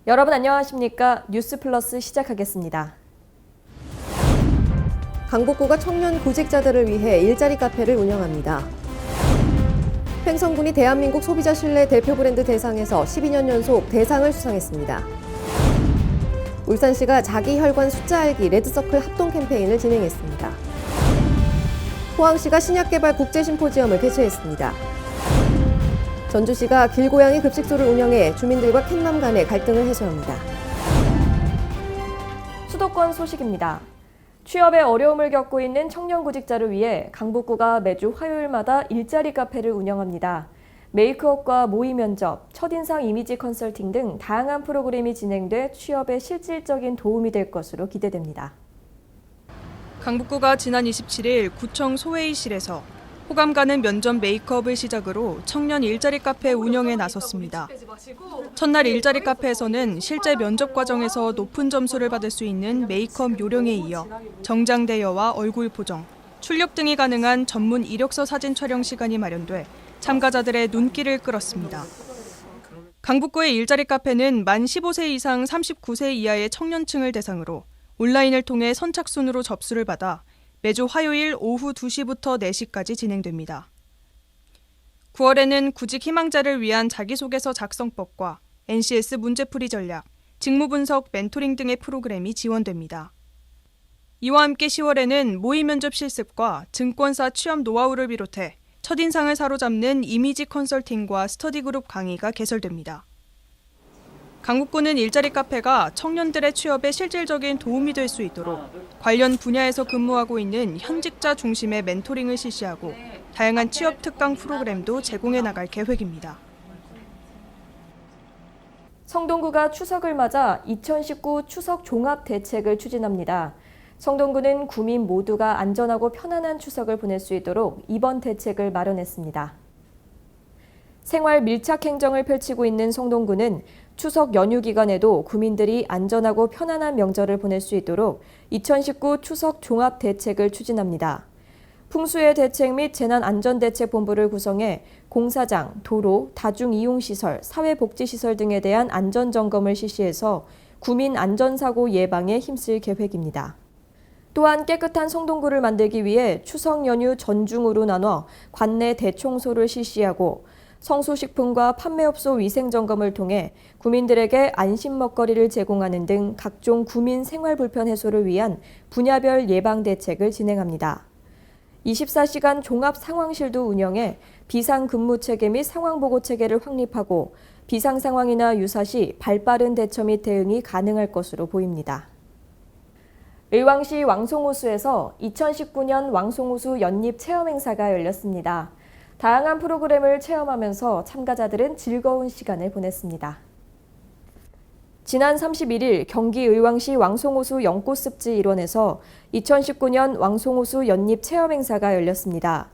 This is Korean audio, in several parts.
여러분 안녕하십니까? 뉴스 플러스 시작하겠습니다. 강북구가 청년 구직자들을 위해 일자리 카페를 운영합니다. 횡성군이 대한민국 소비자 신뢰 대표 브랜드 대상에서 12년 연속 대상을 수상했습니다. 울산시가 자기 혈관 숫자 알기 레드서클 합동 캠페인을 진행했습니다. 포항시가 신약개발 국제심포지엄을 개최했습니다. 전주시가 길고양이 급식소를 운영해 주민들과 캣맘 간의 갈등을 해소합니다. 수도권 소식입니다. 취업에 어려움을 겪고 있는 청년 구직자를 위해 강북구가 매주 화요일마다 일자리 카페를 운영합니다. 메이크업과 모의 면접, 첫인상 이미지 컨설팅 등 다양한 프로그램이 진행돼 취업에 실질적인 도움이 될 것으로 기대됩니다. 강북구가 지난 27일 구청 소회의실에서 호감 가는 면접 메이크업을 시작으로 청년 일자리 카페 운영에 나섰습니다. 첫날 일자리 카페에서는 실제 면접 과정에서 높은 점수를 받을 수 있는 메이크업 요령에 이어 정장 대여와 얼굴 보정, 출력 등이 가능한 전문 이력서 사진 촬영 시간이 마련돼 참가자들의 눈길을 끌었습니다. 강북구의 일자리 카페는 만 15세 이상 39세 이하의 청년층을 대상으로 온라인을 통해 선착순으로 접수를 받아 매주 화요일 오후 2시부터 4시까지 진행됩니다. 9월에는 구직 희망자를 위한 자기소개서 작성법과 NCS 문제풀이 전략, 직무 분석, 멘토링 등의 프로그램이 지원됩니다. 이와 함께 10월에는 모의 면접 실습과 증권사 취업 노하우를 비롯해 첫인상을 사로잡는 이미지 컨설팅과 스터디 그룹 강의가 개설됩니다. 강북구는 일자리 카페가 청년들의 취업에 실질적인 도움이 될 수 있도록 관련 분야에서 근무하고 있는 현직자 중심의 멘토링을 실시하고 다양한 취업 특강 프로그램도 제공해 나갈 계획입니다. 성동구가 추석을 맞아 2019 추석 종합 대책을 추진합니다. 성동구는 구민 모두가 안전하고 편안한 추석을 보낼 수 있도록 이번 대책을 마련했습니다. 생활 밀착 행정을 펼치고 있는 성동구는 추석 연휴 기간에도 구민들이 안전하고 편안한 명절을 보낼 수 있도록 2019 추석 종합 대책을 추진합니다. 풍수해 대책 및 재난안전대책본부를 구성해 공사장, 도로, 다중이용시설, 사회복지시설 등에 대한 안전점검을 실시해서 구민 안전사고 예방에 힘쓸 계획입니다. 또한 깨끗한 성동구를 만들기 위해 추석 연휴 전중으로 나눠 관내 대청소를 실시하고 성수식품과 판매업소 위생점검을 통해 구민들에게 안심 먹거리를 제공하는 등 각종 구민 생활 불편 해소를 위한 분야별 예방 대책을 진행합니다. 24시간 종합 상황실도 운영해 비상근무 체계 및 상황보고 체계를 확립하고 비상 상황이나 유사시 발빠른 대처 및 대응이 가능할 것으로 보입니다. 의왕시 왕송호수에서 2019년 왕송호수 연립 체험 행사가 열렸습니다. 다양한 프로그램을 체험하면서 참가자들은 즐거운 시간을 보냈습니다. 지난 31일 경기 의왕시 왕송호수 연꽃습지 일원에서 2019년 왕송호수 연립 체험 행사가 열렸습니다.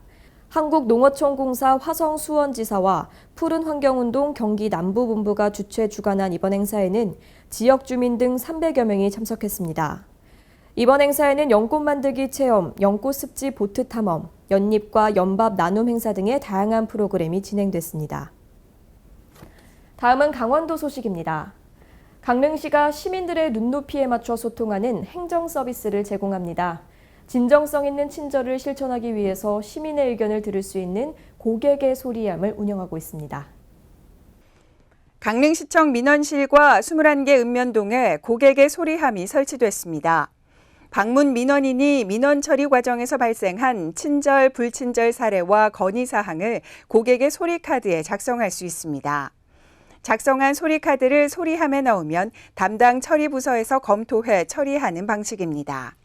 한국농어촌공사 화성수원지사와 푸른환경운동 경기 남부본부가 주최 주관한 이번 행사에는 지역 주민 등 300여 명이 참석했습니다. 이번 행사에는 연꽃 만들기 체험, 연꽃 습지 보트 탐험, 연잎과 연밥 나눔 행사 등의 다양한 프로그램이 진행됐습니다. 다음은 강원도 소식입니다. 강릉시가 시민들의 눈높이에 맞춰 소통하는 행정 서비스를 제공합니다. 진정성 있는 친절을 실천하기 위해서 시민의 의견을 들을 수 있는 고객의 소리함을 운영하고 있습니다. 강릉시청 민원실과 21개 읍면동에 고객의 소리함이 설치됐습니다. 방문 민원인이 민원 처리 과정에서 발생한 친절, 불친절 사례와 건의사항을 고객의 소리카드에 작성할 수 있습니다. 작성한 소리카드를 소리함에 넣으면 담당 처리부서에서 검토해 처리하는 방식입니다.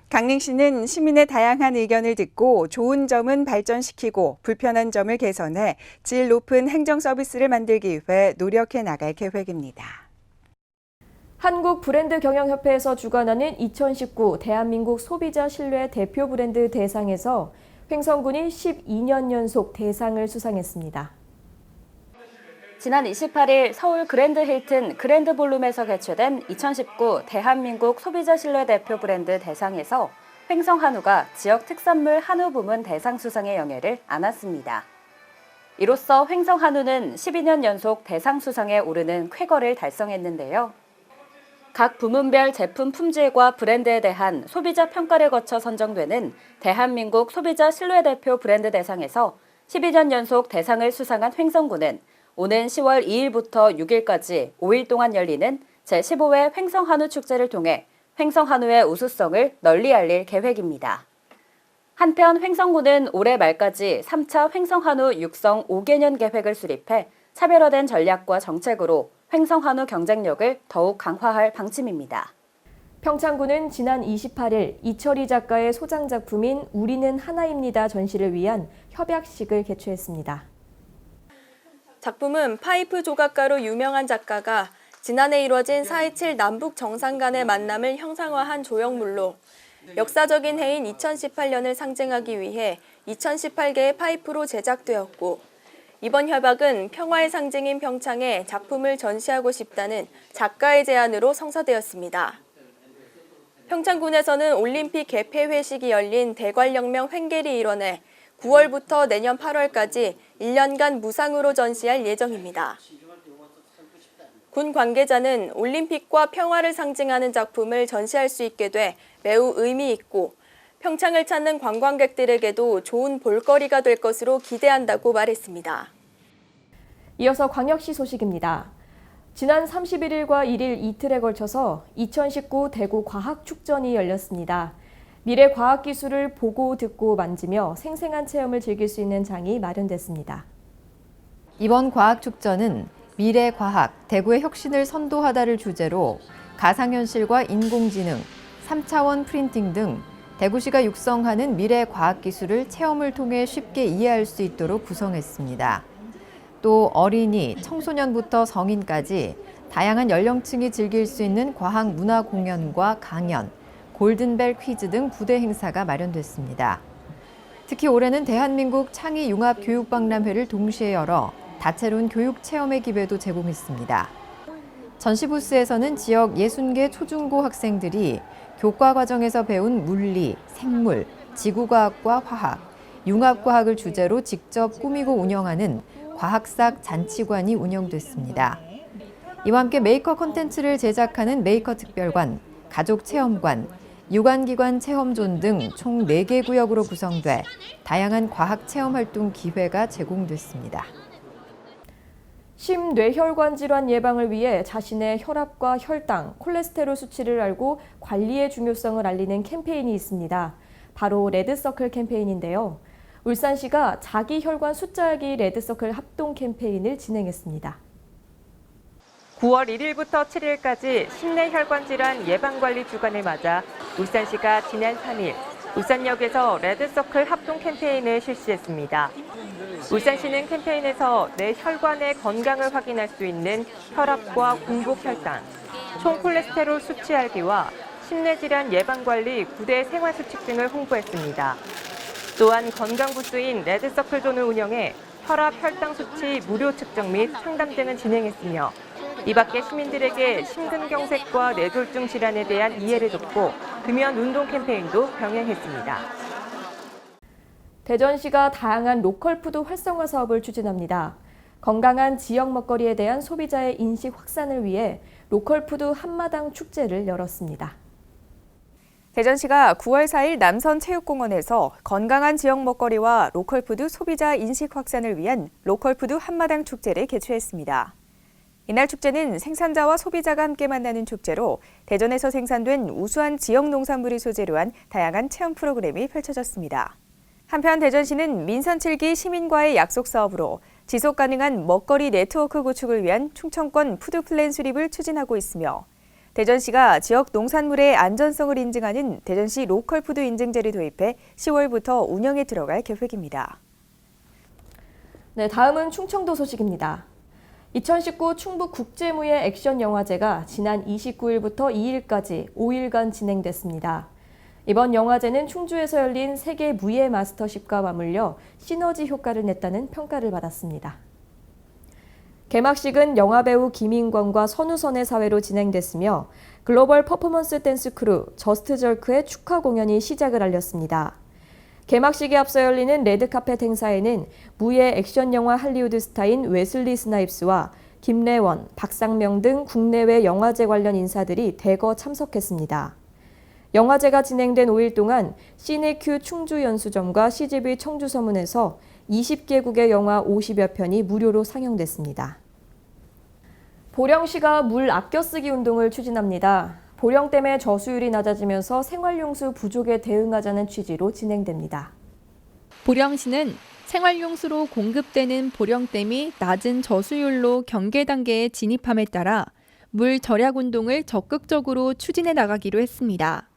강릉시는 시민의 다양한 의견을 듣고 좋은 점은 발전시키고 불편한 점을 개선해 질 높은 행정 서비스를 만들기 위해 노력해 나갈 계획입니다. 한국브랜드경영협회에서 주관하는 2019 대한민국 소비자 신뢰 대표 브랜드 대상에서 횡성군이 12년 연속 대상을 수상했습니다. 지난 28일 서울 그랜드 힐튼 그랜드 볼룸에서 개최된 2019 대한민국 소비자 신뢰 대표 브랜드 대상에서 횡성 한우가 지역 특산물 한우 부문 대상 수상의 영예를 안았습니다. 이로써 횡성한우는 12년 연속 대상 수상에 오르는 쾌거를 달성했는데요. 각 부문별 제품 품질과 브랜드에 대한 소비자 평가를 거쳐 선정되는 대한민국 소비자 신뢰대표 브랜드 대상에서 12년 연속 대상을 수상한 횡성군은 오는 10월 2일부터 6일까지 5일 동안 열리는 제15회 횡성한우 축제를 통해 횡성한우의 우수성을 널리 알릴 계획입니다. 한편 횡성군은 올해 말까지 3차 횡성한우 육성 5개년 계획을 수립해 차별화된 전략과 정책으로 횡성한우 경쟁력을 더욱 강화할 방침입니다. 평창군은 지난 28일 이철희 작가의 소장 작품인 우리는 하나입니다 전시를 위한 협약식을 개최했습니다. 작품은 파이프 조각가로 유명한 작가가 지난해 이뤄진 4.27 남북 정상 간의 만남을 형상화한 조형물로 역사적인 해인 2018년을 상징하기 위해 2018개의 파이프로 제작되었고 이번 협약은 평화의 상징인 평창에 작품을 전시하고 싶다는 작가의 제안으로 성사되었습니다. 평창군에서는 올림픽 개폐 회식이 열린 대관령명 횡계리 일원에 9월부터 내년 8월까지 1년간 무상으로 전시할 예정입니다. 군 관계자는 올림픽과 평화를 상징하는 작품을 전시할 수 있게 돼 매우 의미 있고 평창을 찾는 관광객들에게도 좋은 볼거리가 될 것으로 기대한다고 말했습니다. 이어서 광역시 소식입니다. 지난 31일과 1일 이틀에 걸쳐서 2019 대구 과학축전이 열렸습니다. 미래 과학기술을 보고 듣고 만지며 생생한 체험을 즐길 수 있는 장이 마련됐습니다. 이번 과학축전은 미래 과학, 대구의 혁신을 선도하다를 주제로 가상현실과 인공지능, 3차원 프린팅 등 대구시가 육성하는 미래 과학기술을 체험을 통해 쉽게 이해할 수 있도록 구성했습니다. 또 어린이, 청소년부터 성인까지 다양한 연령층이 즐길 수 있는 과학 문화 공연과 강연, 골든벨 퀴즈 등 부대 행사가 마련됐습니다. 특히 올해는 대한민국 창의융합교육박람회를 동시에 열어 다채로운 교육 체험의 기회도 제공했습니다. 전시 부스에서는 지역 60개 초중고 학생들이 교과 과정에서 배운 물리, 생물, 지구과학과 화학, 융합과학을 주제로 직접 꾸미고 운영하는 과학삭 잔치관이 운영됐습니다. 이와 함께 메이커 콘텐츠를 제작하는 메이커 특별관, 가족 체험관, 유관기관 체험존 등 총 4개 구역으로 구성돼 다양한 과학 체험 활동 기회가 제공됐습니다. 심뇌혈관 질환 예방을 위해 자신의 혈압과 혈당, 콜레스테롤 수치를 알고 관리의 중요성을 알리는 캠페인이 있습니다. 바로 레드서클 캠페인인데요. 울산시가 자기 혈관 숫자알기 레드서클 합동 캠페인을 진행했습니다. 9월 1일부터 7일까지 심내혈관 질환 예방관리 주간을 맞아 울산시가 지난 3일 울산역에서 레드서클 합동 캠페인을 실시했습니다. 울산시는 캠페인에서 내 혈관의 건강을 확인할 수 있는 혈압과 공복 혈당, 총 콜레스테롤 수치 알기와 심뇌질환 예방관리 9대 생활수칙 등을 홍보했습니다. 또한 건강부스인 레드서클 존을 운영해 혈압, 혈당 수치 무료 측정 및 상담 등을 진행했으며 이 밖에 시민들에게 심근경색과 뇌졸중 질환에 대한 이해를 돕고 금연 운동 캠페인도 병행했습니다. 대전시가 다양한 로컬푸드 활성화 사업을 추진합니다. 건강한 지역 먹거리에 대한 소비자의 인식 확산을 위해 로컬푸드 한마당 축제를 열었습니다. 대전시가 9월 4일 남선체육공원에서 건강한 지역 먹거리와 로컬푸드 소비자 인식 확산을 위한 로컬푸드 한마당 축제를 개최했습니다. 이날 축제는 생산자와 소비자가 함께 만나는 축제로 대전에서 생산된 우수한 지역 농산물을 소재로 한 다양한 체험 프로그램이 펼쳐졌습니다. 한편 대전시는 민선 7기 시민과의 약속 사업으로 지속 가능한 먹거리 네트워크 구축을 위한 충청권 푸드플랜 수립을 추진하고 있으며 대전시가 지역 농산물의 안전성을 인증하는 대전시 로컬푸드 인증제를 도입해 10월부터 운영에 들어갈 계획입니다. 네, 다음은 충청도 소식입니다. 2019 충북국제무예 액션 영화제가 지난 29일부터 2일까지 5일간 진행됐습니다. 이번 영화제는 충주에서 열린 세계 무예 마스터십과 맞물려 시너지 효과를 냈다는 평가를 받았습니다. 개막식은 영화배우 김인권과 선우선의 사회로 진행됐으며 글로벌 퍼포먼스 댄스 크루 저스트절크의 축하 공연이 시작을 알렸습니다. 개막식에 앞서 열리는 레드카펫 행사에는 무예 액션 영화 할리우드 스타인 웨슬리 스나입스와 김래원, 박상명 등 국내외 영화제 관련 인사들이 대거 참석했습니다. 영화제가 진행된 5일 동안 시네큐 충주연수점과 CGV 청주서문에서 20개국의 영화 50여 편이 무료로 상영됐습니다. 보령시가 물 아껴 쓰기 운동을 추진합니다. 보령댐의 저수율이 낮아지면서 생활용수 부족에 대응하자는 취지로 진행됩니다. 보령시는 생활용수로 공급되는 보령댐이 낮은 저수율로 경계 단계에 진입함에 따라 물 절약 운동을 적극적으로 추진해 나가기로 했습니다.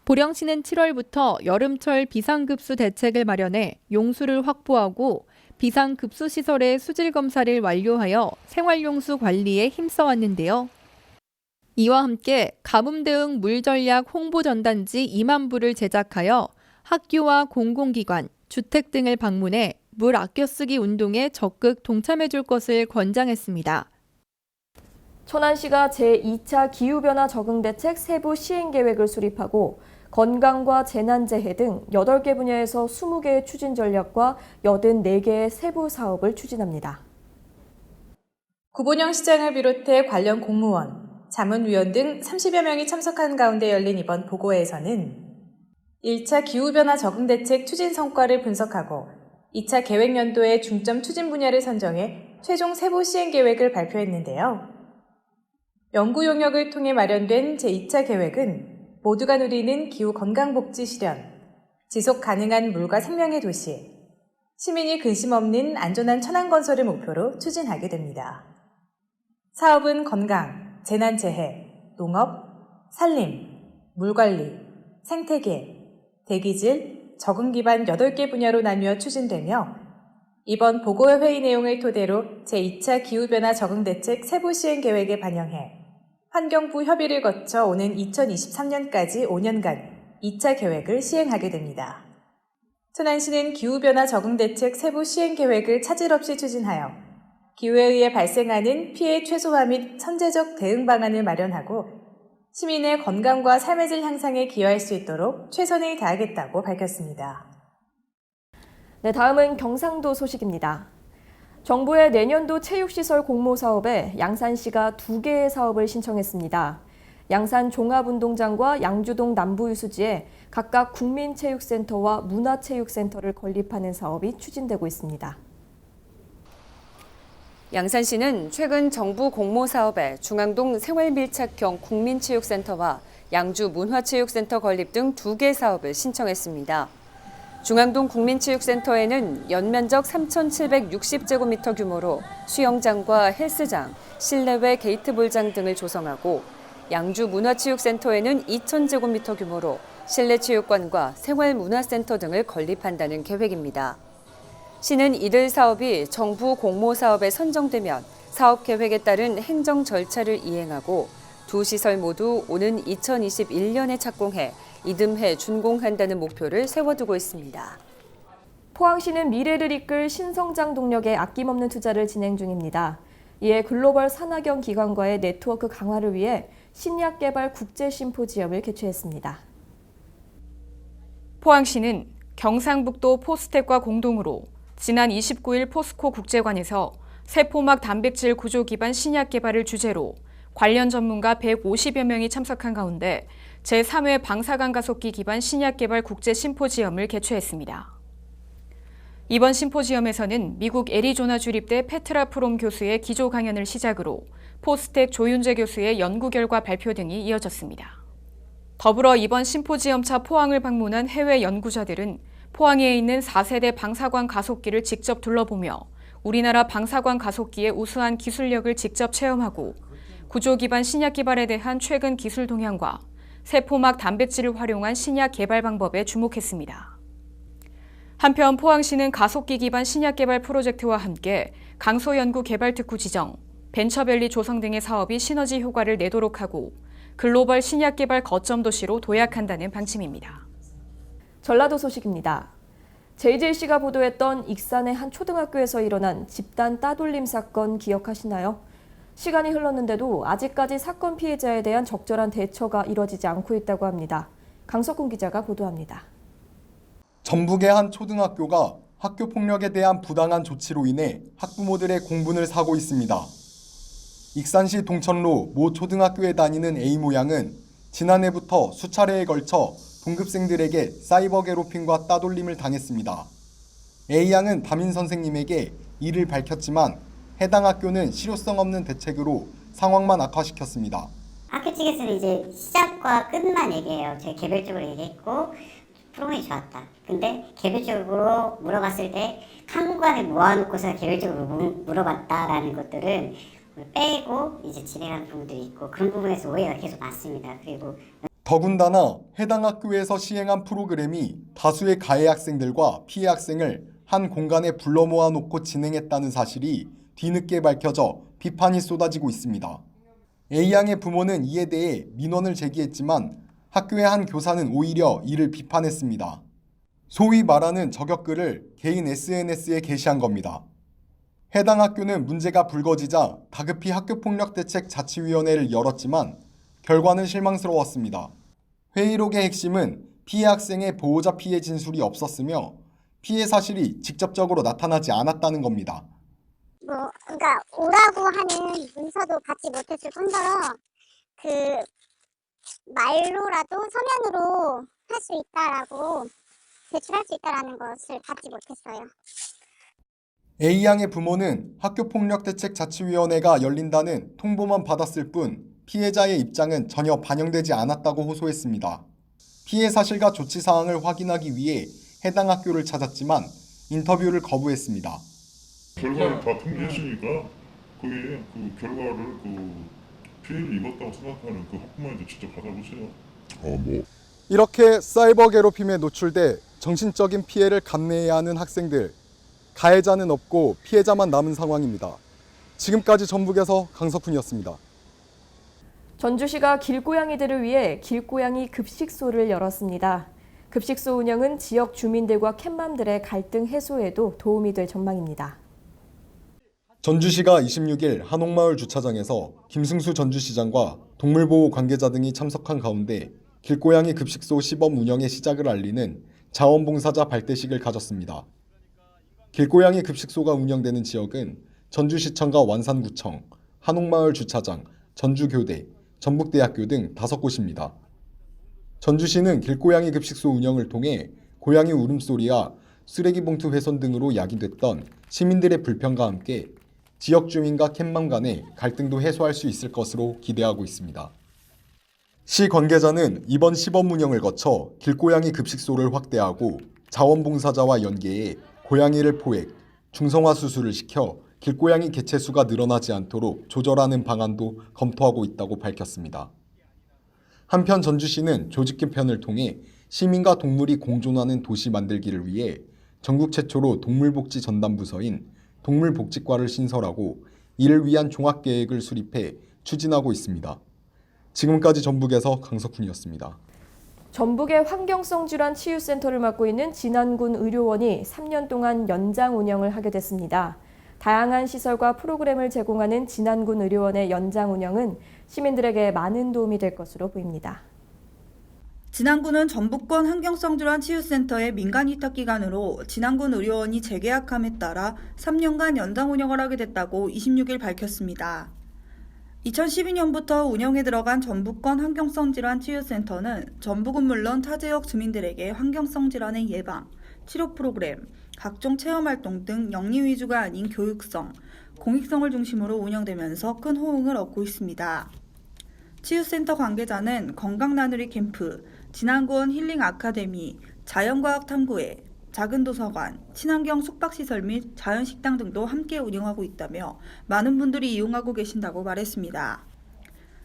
보령시는 7월부터 여름철 비상급수 대책을 마련해 용수를 확보하고 비상급수 시설의 수질 검사를 완료하여 생활용수 관리에 힘써왔는데요. 이와 함께 가뭄 대응 물 전략 홍보 전단지 2만 부를 제작하여 학교와 공공기관, 주택 등을 방문해 물 아껴 쓰기 운동에 적극 동참해 줄 것을 권장했습니다. 천안시가 제2차 기후변화 적응대책 세부 시행계획을 수립하고 건강과 재난재해 등 8개 분야에서 20개의 추진 전략과 84개의 세부 사업을 추진합니다. 구본영 시장을 비롯해 관련 공무원, 자문위원 등 30여 명이 참석한 가운데 열린 이번 보고회에서는 1차 기후변화 적응대책 추진 성과를 분석하고 2차 계획연도의 중점 추진 분야를 선정해 최종 세부 시행계획을 발표했는데요. 연구 용역을 통해 마련된 제2차 계획은 모두가 누리는 기후 건강복지 실현, 지속 가능한 물과 생명의 도시, 시민이 근심 없는 안전한 천안 건설을 목표로 추진하게 됩니다. 사업은 건강, 재난재해, 농업, 산림, 물관리, 생태계, 대기질, 적응 기반 8개 분야로 나뉘어 추진되며 이번 보고회 회의 내용을 토대로 제2차 기후변화 적응대책 세부 시행 계획에 반영해 환경부 협의를 거쳐 오는 2023년까지 5년간 2차 계획을 시행하게 됩니다. 천안시는 기후변화 적응대책 세부 시행 계획을 차질 없이 추진하여 기후에 의해 발생하는 피해 최소화 및 선제적 대응 방안을 마련하고 시민의 건강과 삶의 질 향상에 기여할 수 있도록 최선을 다하겠다고 밝혔습니다. 네, 다음은 경상도 소식입니다. 정부의 내년도 체육시설 공모 사업에 양산시가 2개의 사업을 신청했습니다. 양산 종합운동장과 양주동 남부유수지에 각각 국민체육센터와 문화체육센터를 건립하는 사업이 추진되고 있습니다. 양산시는 최근 정부 공모 사업에 중앙동 생활밀착형 국민체육센터와 양주 문화체육센터 건립 등 2개 사업을 신청했습니다. 중앙동 국민체육센터에는 연면적 3,760제곱미터 규모로 수영장과 헬스장, 실내외 게이트볼장 등을 조성하고 양주 문화체육센터에는 2,000제곱미터 규모로 실내체육관과 생활문화센터 등을 건립한다는 계획입니다. 시는 이들 사업이 정부 공모 사업에 선정되면 사업 계획에 따른 행정 절차를 이행하고 두 시설 모두 오는 2021년에 착공해 이듬해 준공한다는 목표를 세워두고 있습니다. 포항시는 미래를 이끌 신성장 동력에 아낌없는 투자를 진행 중입니다. 이에 글로벌 산학연 기관과의 네트워크 강화를 위해 신약개발 국제심포지엄을 개최했습니다. 포항시는 경상북도 포스텍과 공동으로 지난 29일 포스코 국제관에서 세포막 단백질 구조 기반 신약 개발을 주제로 관련 전문가 150여 명이 참석한 가운데 제3회 방사관 가속기 기반 신약 개발 국제 심포지엄을 개최했습니다. 이번 심포지엄에서는 미국 애리조나 주립대 페트라 프롬 교수의 기조 강연을 시작으로 포스텍 조윤재 교수의 연구 결과 발표 등이 이어졌습니다. 더불어 이번 심포지엄차 포항을 방문한 해외 연구자들은 포항에 있는 4세대 방사관 가속기를 직접 둘러보며 우리나라 방사관 가속기의 우수한 기술력을 직접 체험하고 구조 기반 신약 개발에 대한 최근 기술 동향과 세포막 단백질을 활용한 신약 개발 방법에 주목했습니다. 한편 포항시는 가속기 기반 신약 개발 프로젝트와 함께 강소연구개발특구 지정, 벤처밸리 조성 등의 사업이 시너지 효과를 내도록 하고 글로벌 신약 개발 거점 도시로 도약한다는 방침입니다. 전라도 소식입니다. JJC가 보도했던 익산의 한 초등학교에서 일어난 집단 따돌림 사건 기억하시나요? 시간이 흘렀는데도 아직까지 사건 피해자에 대한 적절한 대처가 이뤄지지 않고 있다고 합니다. 강석훈 기자가 보도합니다. 전북의 한 초등학교가 학교 폭력에 대한 부당한 조치로 인해 학부모들의 공분을 사고 있습니다. 익산시 동천로 모 초등학교에 다니는 A모 양은 지난해부터 수차례에 걸쳐 동급생들에게 사이버 괴롭힘과 따돌림을 당했습니다. A 양은 담임 선생님에게 이를 밝혔지만 해당 학교는 실효성 없는 대책으로 상황만 악화시켰습니다. 학교 측에서는 이제 시작과 끝만 얘기해요. 제가 개별적으로 얘기했고 프로그램이 좋았다. 근데 개별적으로 물어봤을 때 한 구간에 모아놓고서 개별적으로 물어봤다라는 것들은 빼고 이제 진행하는 부분들이 있고 그런 부분에서 오해가 계속 많습니다. 그리고 더군다나 해당 학교에서 시행한 프로그램이 다수의 가해 학생들과 피해 학생을 한 공간에 불러 모아놓고 진행했다는 사실이 뒤늦게 밝혀져 비판이 쏟아지고 있습니다. A양의 부모는 이에 대해 민원을 제기했지만 학교의 한 교사는 오히려 이를 비판했습니다. 소위 말하는 저격글을 개인 SNS에 게시한 겁니다. 해당 학교는 문제가 불거지자 다급히 학교폭력대책자치위원회를 열었지만 결과는 실망스러웠습니다. 회의록의 핵심은 피해 학생의 보호자 피해 진술이 없었으며 피해 사실이 직접적으로 나타나지 않았다는 겁니다. 그러니까 오라고 하는 문서도 받지 못했을 뿐더러 그 말로라도 서면으로 할 수 있다라고 제출할 수 있다라는 것을 받지 못했어요. A양의 부모는 학교폭력대책자치위원회가 열린다는 통보만 받았을 뿐 피해자의 입장은 전혀 반영되지 않았다고 호소했습니다. 피해 사실과 조치 사항을 확인하기 위해 해당 학교를 찾았지만 인터뷰를 거부했습니다. 결과를 다 통지했으니까 거기에 그 결과를 피해를 입었다고 생각하는 그 학부모한테 직접 받아보세요. 이렇게 사이버 괴롭힘에 노출돼 정신적인 피해를 감내해야 하는 학생들, 가해자는 없고 피해자만 남은 상황입니다. 지금까지 전북에서 강석훈이었습니다. 전주시가 길고양이들을 위해 길고양이 급식소를 열었습니다. 급식소 운영은 지역 주민들과 캣맘들의 갈등 해소에도 도움이 될 전망입니다. 전주시가 26일 한옥마을 주차장에서 김승수 전주시장과 동물보호 관계자 등이 참석한 가운데 길고양이 급식소 시범 운영의 시작을 알리는 자원봉사자 발대식을 가졌습니다. 길고양이 급식소가 운영되는 지역은 전주시청과 완산구청, 한옥마을 주차장, 전주교대, 전북대학교 등 5곳입니다. 전주시는 길고양이 급식소 운영을 통해 고양이 울음소리와 쓰레기 봉투 훼손 등으로 야기됐던 시민들의 불편과 함께 지역 주민과 캣맘 간의 갈등도 해소할 수 있을 것으로 기대하고 있습니다. 시 관계자는 이번 시범 운영을 거쳐 길고양이 급식소를 확대하고 자원봉사자와 연계해 고양이를 포획, 중성화 수술을 시켜 길고양이 개체수가 늘어나지 않도록 조절하는 방안도 검토하고 있다고 밝혔습니다. 한편 전주시는 조직 개편을 통해 시민과 동물이 공존하는 도시 만들기를 위해 전국 최초로 동물복지 전담부서인 동물복지과를 신설하고 이를 위한 종합계획을 수립해 추진하고 있습니다. 지금까지 전북에서 강석훈이었습니다. 전북의 환경성 질환 치유센터를 맡고 있는 진안군 의료원이 3년 동안 연장 운영을 하게 됐습니다. 다양한 시설과 프로그램을 제공하는 진안군 의료원의 연장 운영은 시민들에게 많은 도움이 될 것으로 보입니다. 진안군은 전북권 환경성 질환 치유센터의 민간 위탁기관으로 진안군 의료원이 재계약함에 따라 3년간 연장 운영을 하게 됐다고 26일 밝혔습니다. 2012년부터 운영에 들어간 전북권 환경성 질환 치유센터는 전북은 물론 타 지역 주민들에게 환경성 질환의 예방, 치료 프로그램, 각종 체험활동 등 영리 위주가 아닌 교육성, 공익성을 중심으로 운영되면서 큰 호응을 얻고 있습니다. 치유센터 관계자는 건강나누리 캠프, 진안군 힐링 아카데미, 자연과학 탐구회, 작은 도서관, 친환경 숙박시설 및 자연식당 등도 함께 운영하고 있다며 많은 분들이 이용하고 계신다고 말했습니다.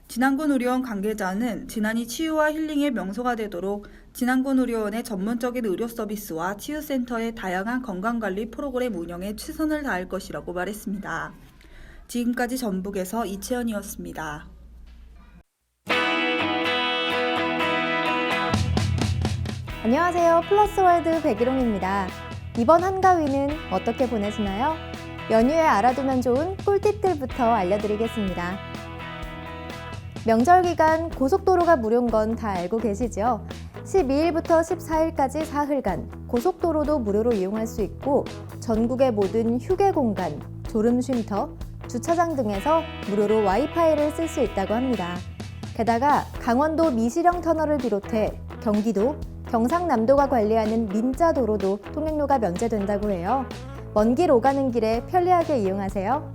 진안군 의료원 관계자는 진안이 치유와 힐링의 명소가 되도록 진안군 의료원의 전문적인 의료 서비스와 치유센터의 다양한 건강관리 프로그램 운영에 최선을 다할 것이라고 말했습니다. 지금까지 전북에서 이채연이었습니다. 안녕하세요. 플러스월드 백일홍입니다. 이번 한가위는 어떻게 보내시나요? 연휴에 알아두면 좋은 꿀팁들부터 알려드리겠습니다. 명절 기간 고속도로가 무료인 건 다 알고 계시죠? 12일부터 14일까지 사흘간 고속도로도 무료로 이용할 수 있고 전국의 모든 휴게 공간, 졸음 쉼터, 주차장 등에서 무료로 와이파이를 쓸 수 있다고 합니다. 게다가 강원도 미시령 터널을 비롯해 경기도, 경상남도가 관리하는 민자도로도 통행료가 면제된다고 해요. 먼 길 오가는 길에 편리하게 이용하세요.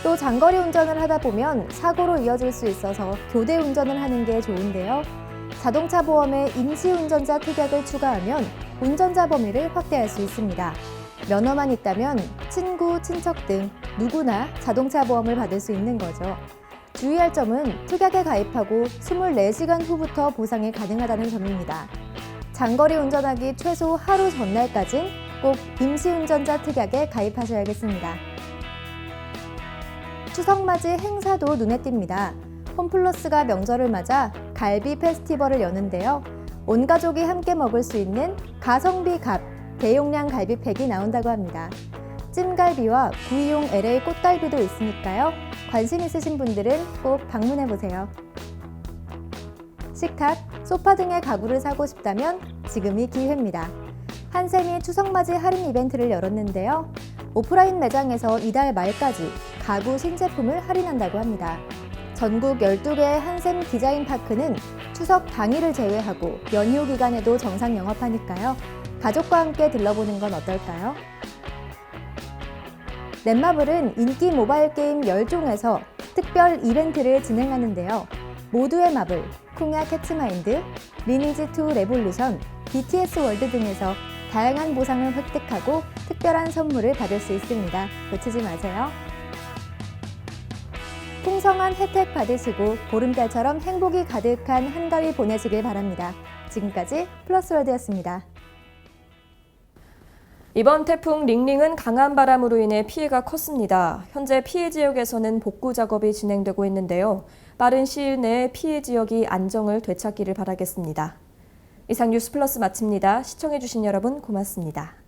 또 장거리 운전을 하다 보면 사고로 이어질 수 있어서 교대 운전을 하는 게 좋은데요. 자동차 보험에 임시운전자 특약을 추가하면 운전자 범위를 확대할 수 있습니다. 면허만 있다면 친구, 친척 등 누구나 자동차 보험을 받을 수 있는 거죠. 주의할 점은 특약에 가입하고 24시간 후부터 보상이 가능하다는 점입니다. 장거리 운전하기 최소 하루 전날까진 꼭 임시운전자 특약에 가입하셔야겠습니다. 추석맞이 행사도 눈에 띕니다. 홈플러스가 명절을 맞아 갈비 페스티벌을 여는데요. 온 가족이 함께 먹을 수 있는 가성비 갑 대용량 갈비팩이 나온다고 합니다. 찜갈비와 구이용 LA 꽃갈비도 있으니까요. 관심 있으신 분들은 꼭 방문해보세요. 식탁, 소파 등의 가구를 사고 싶다면 지금이 기회입니다. 한샘이 추석맞이 할인 이벤트를 열었는데요. 오프라인 매장에서 이달 말까지 가구 신제품을 할인한다고 합니다. 전국 12개의 한샘 디자인 파크는 추석 당일을 제외하고 연휴 기간에도 정상 영업하니까요. 가족과 함께 들러보는 건 어떨까요? 넷마블은 인기 모바일 게임 10종에서 특별 이벤트를 진행하는데요. 모두의 마블, 쿵야 캐치마인드, 리니지2 레볼루션, BTS 월드 등에서 다양한 보상을 획득하고 특별한 선물을 받을 수 있습니다. 놓치지 마세요. 풍성한 혜택 받으시고 보름달처럼 행복이 가득한 한가위 보내시길 바랍니다. 지금까지 플러스월드였습니다. 이번 태풍 링링은 강한 바람으로 인해 피해가 컸습니다. 현재 피해 지역에서는 복구 작업이 진행되고 있는데요. 빠른 시일 내에 피해 지역이 안정을 되찾기를 바라겠습니다. 이상 뉴스 플러스 마칩니다. 시청해주신 여러분 고맙습니다.